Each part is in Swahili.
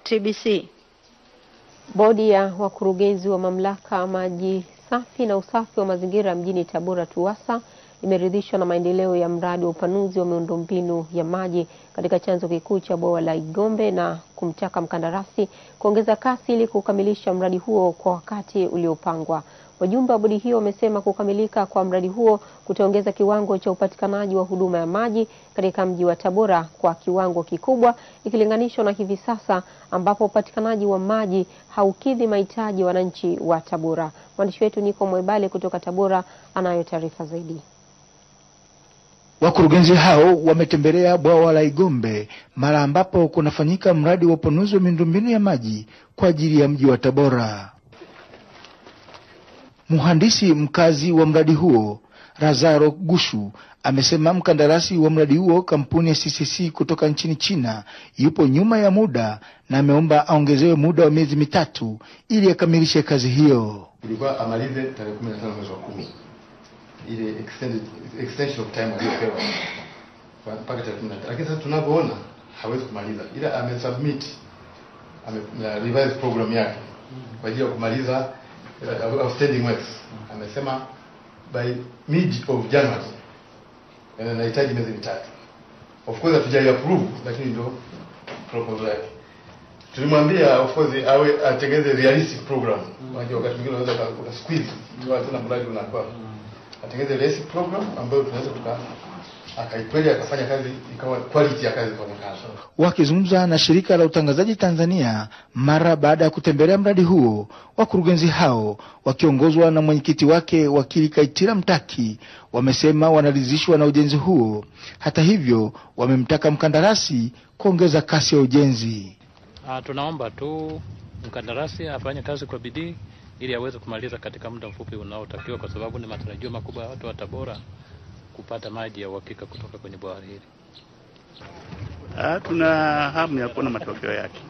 TBC. Bodi ya wakurugenzi wa mamlaka maji safi na usafi wa mazingira mjini Tabora TUWASA imeridhishwa na maendeleo ya mradi wa upanuzi wa miundombinu ya maji katika chanzo kikuu cha bwawa la Igombe na kumtaka mkandarasi kuongeza kasi ili kukamilisha mradi huo kwa wakati uliopangwa. Wajumbe wa bodi hiyo wamesema kukamilika kwa mradi huo kutaongeza kiwango cha upatikanaji wa huduma ya maji katika mji wa Tabora kwa kiwango kikubwa ikilinganishwa na hivi sasa ambapo upatikanaji wa maji haukidhi mahitaji ya wananchi wa Tabora. Mwandishi wetu Niko Mwebale kutoka Tabora anayo taarifa zaidi. Wakurugenzi hao wametembelea bwawa la Igombe mara ambapo kunafanyika mradi wa upanuzi wa miundombinu ya maji kwa ajili ya mji wa Tabora. Mhandisi mkazi wa mradi huo, Razaro Gushu, amesema mkandarasi wa mradi huo, kampuni ya CCC kutoka nchini China, yupo nyuma ya muda na ameomba aongezewe muda wa miezi 3 ili akamilishe kazi hiyo. Ilikuwa amalize tarehe 15 mwezi wa 10. Ile extension of time aliyopewa mpaka tarehe 15. Lakini sasa tunapoona hawezi kumaliza. Ila amesubmit revise program yake kwa ajili ya kumaliza outstanding works. Amesema by mid of January anahitaji miezi 3. Of course hatujai approve, lakini ndio proposal yake. Tulimwambia of course awe atengeze realistic program. Wakati mwingine unaweza squeeze ndio tuna mradi unakuwa. Atengeze realistic program ambayo tunaweza akaikweli akafanya kazi ikawa quality ya kazi kuonekana. Wakizungumza na shirika la utangazaji Tanzania mara baada ya kutembelea mradi huo, wakurugenzi hao wakiongozwa na mwenyekiti wake Wakili Kaitira Mtaki wamesema wanaridhishwa na ujenzi huo. Hata hivyo wamemtaka mkandarasi kuongeza kasi ya ujenzi. Tunaomba tu mkandarasi afanye kazi kwa bidii ili aweze kumaliza katika muda mfupi unaotakiwa, kwa sababu ni matarajio makubwa ya watu wa Tabora kupata maji ya uhakika kutoka kwenye bwawa hili. Tuna hamu ya kuona matokeo yake.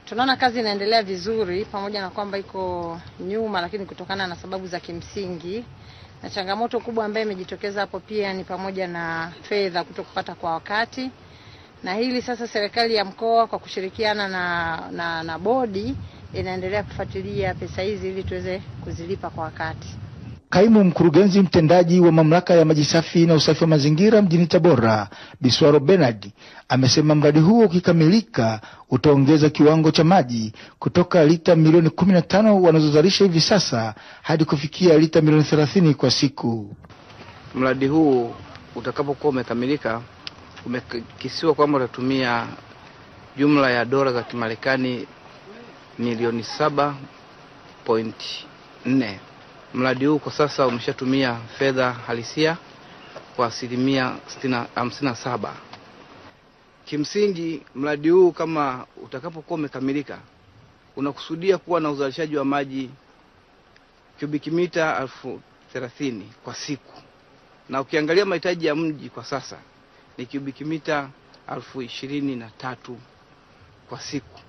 Tunaona kazi inaendelea vizuri pamoja na kwamba iko nyuma, lakini kutokana na sababu za kimsingi. Na changamoto kubwa ambayo imejitokeza hapo pia ni pamoja na fedha kutokupata kwa wakati. Na hili sasa serikali ya mkoa kwa kushirikiana na bodi inaendelea kufuatilia pesa hizi ili tuweze kuzilipa kwa wakati. Kaimu mkurugenzi mtendaji wa mamlaka ya maji safi na usafi wa mazingira mjini Tabora, Biswaro Bernard, amesema mradi huo ukikamilika utaongeza kiwango cha maji kutoka lita milioni 15 wanazozalisha hivi sasa hadi kufikia lita milioni 30 kwa siku. Mradi huu utakapokuwa umekamilika umekisiwa kwamba utatumia jumla ya dola za Kimarekani milioni 7.4. Mradi huu kwa sasa umeshatumia fedha halisia kwa 57%. Kimsingi mradi huu kama utakapokuwa umekamilika unakusudia kuwa na uzalishaji wa maji kubiki mita 30,000 kwa siku. Na ukiangalia mahitaji ya mji kwa sasa ni kubiki mita 23,000 kwa siku.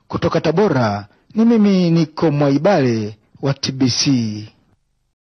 Kutoka Tabora ni mimi Niko Mwebale wa TBC.